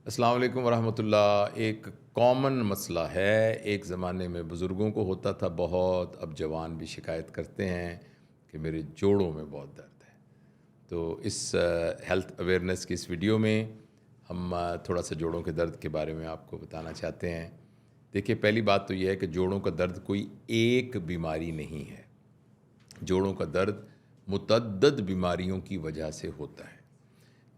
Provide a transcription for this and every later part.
السلام علیکم ورحمۃ اللہ۔ ایک کامن مسئلہ ہے، ایک زمانے میں بزرگوں کو ہوتا تھا بہت، اب جوان بھی شکایت کرتے ہیں کہ میرے جوڑوں میں بہت درد ہے۔ تو اس ہیلتھ اویئرنیس کی اس ویڈیو میں ہم تھوڑا سا جوڑوں کے درد کے بارے میں آپ کو بتانا چاہتے ہیں۔ دیکھیے، پہلی بات تو یہ ہے کہ جوڑوں کا درد کوئی ایک بیماری نہیں ہے۔ جوڑوں کا درد متعدد بیماریوں کی وجہ سے ہوتا ہے۔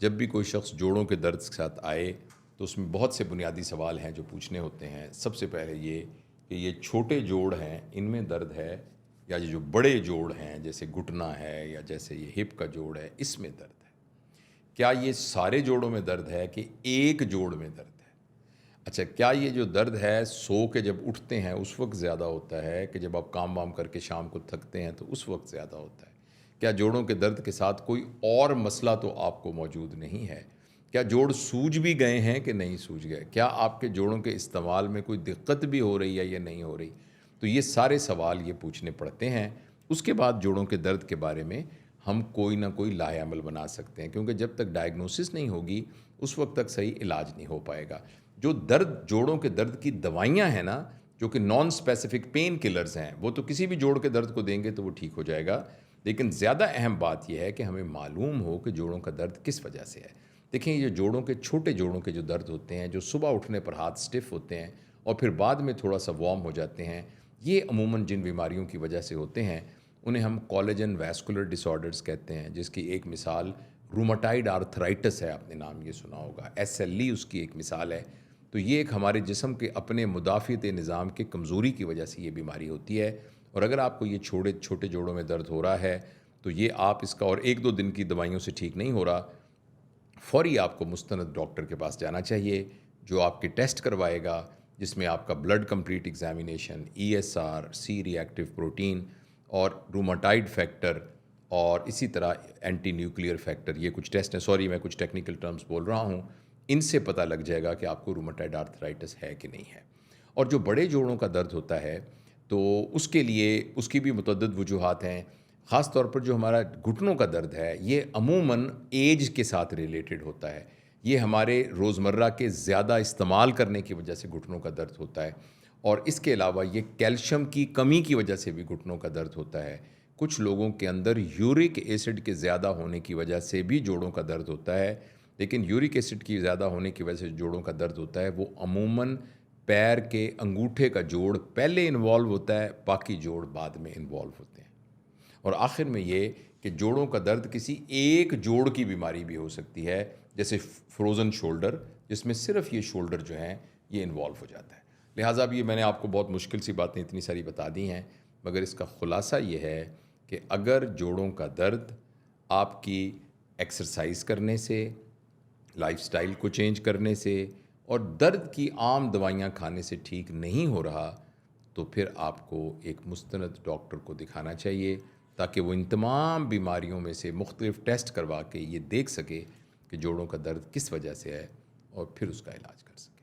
جب بھی کوئی شخص جوڑوں کے درد کے ساتھ آئے تو اس میں بہت سے بنیادی سوال ہیں جو پوچھنے ہوتے ہیں۔ سب سے پہلے یہ کہ یہ چھوٹے جوڑ ہیں، ان میں درد ہے، یا یہ جو بڑے جوڑ ہیں جیسے گھٹنا ہے یا جیسے یہ ہپ کا جوڑ ہے، اس میں درد ہے۔ کیا یہ سارے جوڑوں میں درد ہے کہ ایک جوڑ میں درد ہے؟ اچھا، کیا یہ جو درد ہے سو کے جب اٹھتے ہیں اس وقت زیادہ ہوتا ہے کہ جب آپ کام وام کر کے شام کو تھکتے ہیں تو اس وقت زیادہ ہوتا ہے؟ کیا جوڑوں کے درد کے ساتھ کوئی اور مسئلہ تو آپ کو موجود نہیں ہے؟ کیا جوڑ سوج بھی گئے ہیں کہ نہیں سوج گئے؟ کیا آپ کے جوڑوں کے استعمال میں کوئی دقت بھی ہو رہی ہے یا نہیں ہو رہی؟ تو یہ سارے سوال یہ پوچھنے پڑتے ہیں۔ اس کے بعد جوڑوں کے درد کے بارے میں ہم کوئی نہ کوئی لاہ عمل بنا سکتے ہیں، کیونکہ جب تک ڈائگنوسس نہیں ہوگی اس وقت تک صحیح علاج نہیں ہو پائے گا۔ جو جوڑوں کے درد کی دوائیاں ہیں نا، جو کہ نان اسپیسیفک پین کلرز ہیں، وہ تو کسی بھی جوڑ کے درد کو دیں گے تو وہ ٹھیک ہو جائے گا، لیکن زیادہ اہم بات یہ ہے کہ ہمیں معلوم ہو کہ جوڑوں کا درد کس وجہ سے ہے۔ دیکھیں، یہ جوڑوں کے چھوٹے جوڑوں کے جو درد ہوتے ہیں، جو صبح اٹھنے پر ہاتھ سٹف ہوتے ہیں اور پھر بعد میں تھوڑا سا وارم ہو جاتے ہیں، یہ عموماً جن بیماریوں کی وجہ سے ہوتے ہیں انہیں ہم کولیجن ویسکولر ڈس آرڈرز کہتے ہیں، جس کی ایک مثال روماٹائڈ آرتھرائٹس ہے۔ آپ نے نام یہ سنا ہوگا، SLE اس کی ایک مثال ہے۔ تو یہ ایک ہمارے جسم کے اپنے مدافعت نظام کے کمزوری کی وجہ سے یہ بیماری ہوتی ہے، اور اگر آپ کو یہ چھوٹے جوڑوں میں درد ہو رہا ہے تو یہ آپ اس کا، اور ایک دو دن کی دوائیوں سے ٹھیک نہیں ہو رہا، فوری آپ کو مستند ڈاکٹر کے پاس جانا چاہیے، جو آپ کے ٹیسٹ کروائے گا، جس میں آپ کا بلڈ کمپلیٹ ایگزامینیشن، ESR، سی ری ایکٹیو پروٹین اور روماٹائڈ فیکٹر، اور اسی طرح اینٹی نیوکلیئر فیکٹر، یہ کچھ ٹیسٹ ہیں، سوری میں کچھ ٹیکنیکل ٹرمز بول رہا ہوں، ان سے پتہ لگ جائے گا کہ آپ کو روماٹائڈ آرتھرائٹس ہے کہ نہیں ہے۔ اور جو بڑے جوڑوں کا درد ہوتا ہے تو اس کے لیے اس کی بھی متعدد وجوہات ہیں۔ خاص طور پر جو ہمارا گھٹنوں کا درد ہے، یہ عموماً ایج کے ساتھ ریلیٹڈ ہوتا ہے۔ یہ ہمارے روزمرہ کے زیادہ استعمال کرنے کی وجہ سے گھٹنوں کا درد ہوتا ہے، اور اس کے علاوہ یہ کیلشیم کی کمی کی وجہ سے بھی گھٹنوں کا درد ہوتا ہے۔ کچھ لوگوں کے اندر یورک ایسڈ کے زیادہ ہونے کی وجہ سے بھی جوڑوں کا درد ہوتا ہے، لیکن یورک ایسڈ کی زیادہ ہونے کی وجہ سے جوڑوں کا درد ہوتا ہے وہ عموماً پیر کے انگوٹھے کا جوڑ پہلے انوالو ہوتا ہے، باقی جوڑ بعد میں انوالو ہوتے ہیں۔ اور آخر میں یہ کہ جوڑوں کا درد کسی ایک جوڑ کی بیماری بھی ہو سکتی ہے، جیسے فروزن شولڈر، جس میں صرف یہ شولڈر جو ہیں یہ انوالو ہو جاتا ہے۔ لہٰذا اب یہ میں نے آپ کو بہت مشکل سی باتیں اتنی ساری بتا دی ہیں، مگر اس کا خلاصہ یہ ہے کہ اگر جوڑوں کا درد آپ کی ایکسرسائز کرنے سے، لائف سٹائل کو چینج کرنے سے اور درد کی عام دوائیاں کھانے سے ٹھیک نہیں ہو رہا، تو پھر آپ کو ایک مستند ڈاکٹر کو دکھانا چاہیے، تاکہ وہ ان تمام بیماریوں میں سے مختلف ٹیسٹ کروا کے یہ دیکھ سکے کہ جوڑوں کا درد کس وجہ سے ہے، اور پھر اس کا علاج کر سکے۔